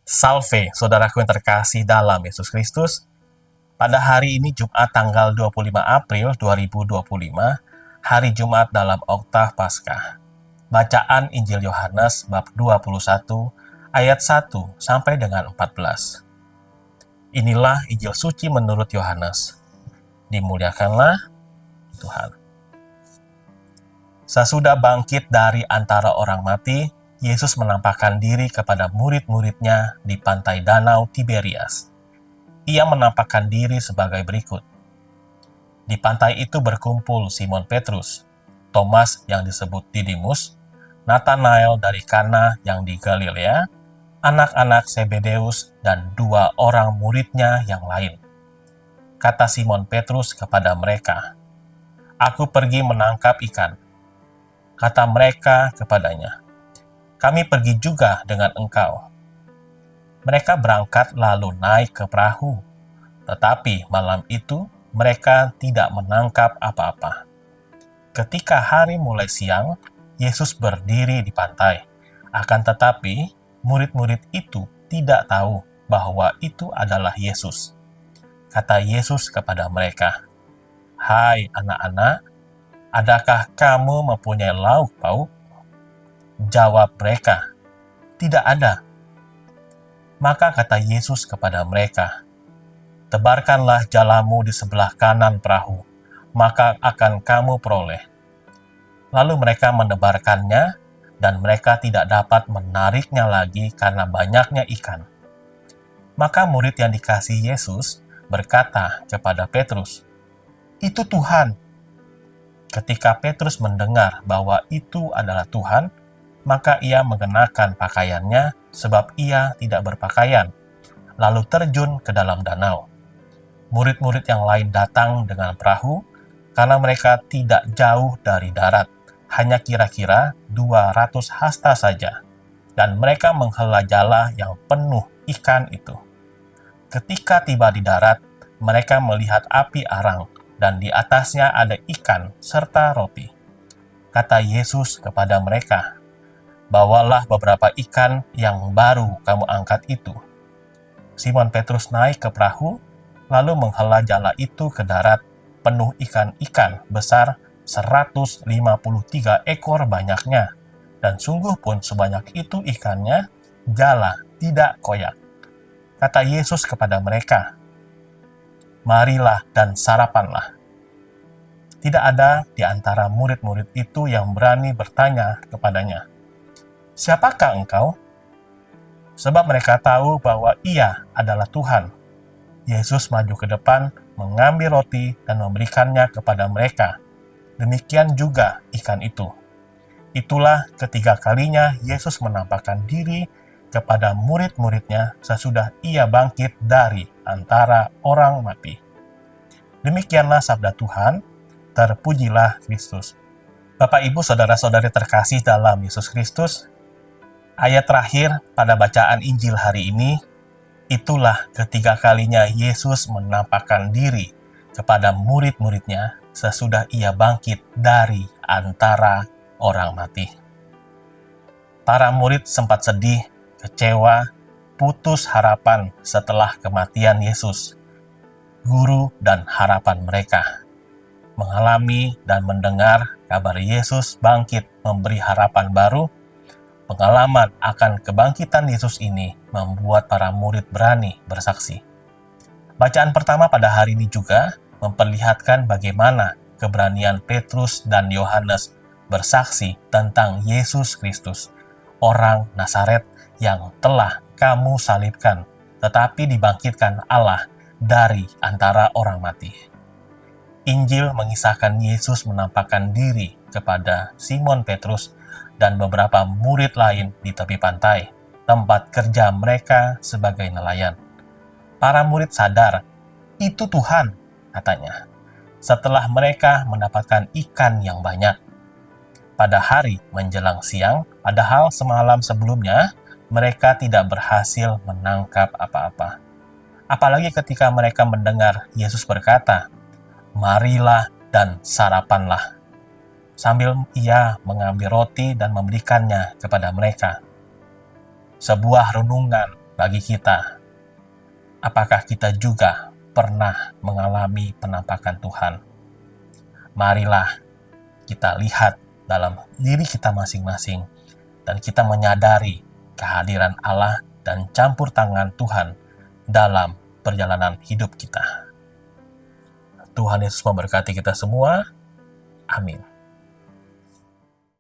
Salve, saudaraku yang terkasih dalam Yesus Kristus. Pada hari ini Jumat tanggal 25 April 2025, hari Jumat dalam Oktav Paskah. Bacaan Injil Yohanes bab 21 ayat 1 sampai dengan 14. Inilah Injil suci menurut Yohanes. Dimuliakanlah Tuhan. Sesudah bangkit dari antara orang mati, Yesus menampakkan diri kepada murid-muridnya di pantai Danau Tiberias. Ia menampakkan diri sebagai berikut. Di pantai itu berkumpul Simon Petrus, Thomas yang disebut Didimus, Nathanael dari Kana yang di Galilea, anak-anak Zebedeus, dan 2 orang muridnya yang lain. Kata Simon Petrus kepada mereka, "Aku pergi menangkap ikan." Kata mereka kepadanya, "Kami pergi juga dengan engkau." Mereka berangkat lalu naik ke perahu, tetapi malam itu mereka tidak menangkap apa-apa. Ketika hari mulai siang, Yesus berdiri di pantai. Akan tetapi, murid-murid itu tidak tahu bahwa itu adalah Yesus. Kata Yesus kepada mereka, "Hai anak-anak, adakah kamu mempunyai lauk pauk?" Jawab mereka, "Tidak ada." Maka kata Yesus kepada mereka, "Tebarkanlah jalamu di sebelah kanan perahu, maka akan kamu peroleh." Lalu mereka menebarkannya, dan mereka tidak dapat menariknya lagi karena banyaknya ikan. Maka murid yang dikasihi Yesus berkata kepada Petrus, "Itu Tuhan." Ketika Petrus mendengar bahwa itu adalah Tuhan, maka ia mengenakan pakaiannya sebab ia tidak berpakaian, lalu terjun ke dalam danau. Murid-murid yang lain datang dengan perahu, karena mereka tidak jauh dari darat, hanya kira-kira 200 hasta saja, dan mereka menghela jala yang penuh ikan itu. Ketika tiba di darat, mereka melihat api arang, dan di atasnya ada ikan serta roti. Kata Yesus kepada mereka, "Bawalah beberapa ikan yang baru kamu angkat itu." Simon Petrus naik ke perahu, lalu menghela jala itu ke darat, penuh ikan-ikan besar 153 ekor banyaknya, dan sungguh pun sebanyak itu ikannya, jala tidak koyak. Kata Yesus kepada mereka, "Marilah dan sarapanlah." Tidak ada di antara murid-murid itu yang berani bertanya kepadanya, "Siapakah engkau?" Sebab mereka tahu bahwa ia adalah Tuhan. Yesus maju ke depan, mengambil roti dan memberikannya kepada mereka. Demikian juga ikan itu. Itulah ketiga kalinya Yesus menampakkan diri kepada murid-muridnya sesudah ia bangkit dari antara orang mati. Demikianlah sabda Tuhan, terpujilah Kristus. Bapak, Ibu, saudara-saudari terkasih dalam Yesus Kristus, ayat terakhir pada bacaan Injil hari ini, itulah ketiga kalinya Yesus menampakkan diri kepada murid-muridnya sesudah ia bangkit dari antara orang mati. Para murid sempat sedih, kecewa, putus harapan setelah kematian Yesus. Guru dan harapan mereka mengalami dan mendengar kabar Yesus bangkit memberi harapan baru. Pengalaman akan kebangkitan Yesus ini membuat para murid berani bersaksi. Bacaan pertama pada hari ini juga memperlihatkan bagaimana keberanian Petrus dan Yohanes bersaksi tentang Yesus Kristus, orang Nazaret yang telah kamu salibkan, tetapi dibangkitkan Allah dari antara orang mati. Injil mengisahkan Yesus menampakkan diri kepada Simon Petrus dan beberapa murid lain di tepi pantai, tempat kerja mereka sebagai nelayan. Para murid sadar, "Itu Tuhan," katanya, setelah mereka mendapatkan ikan yang banyak. Pada hari menjelang siang, padahal semalam sebelumnya, mereka tidak berhasil menangkap apa-apa. Apalagi ketika mereka mendengar Yesus berkata, "Marilah dan sarapanlah," sambil ia mengambil roti dan memberikannya kepada mereka. Sebuah renungan bagi kita. Apakah kita juga pernah mengalami penampakan Tuhan? Marilah kita lihat dalam diri kita masing-masing dan kita menyadari kehadiran Allah dan campur tangan Tuhan dalam perjalanan hidup kita. Tuhan Yesus memberkati kita semua. Amin.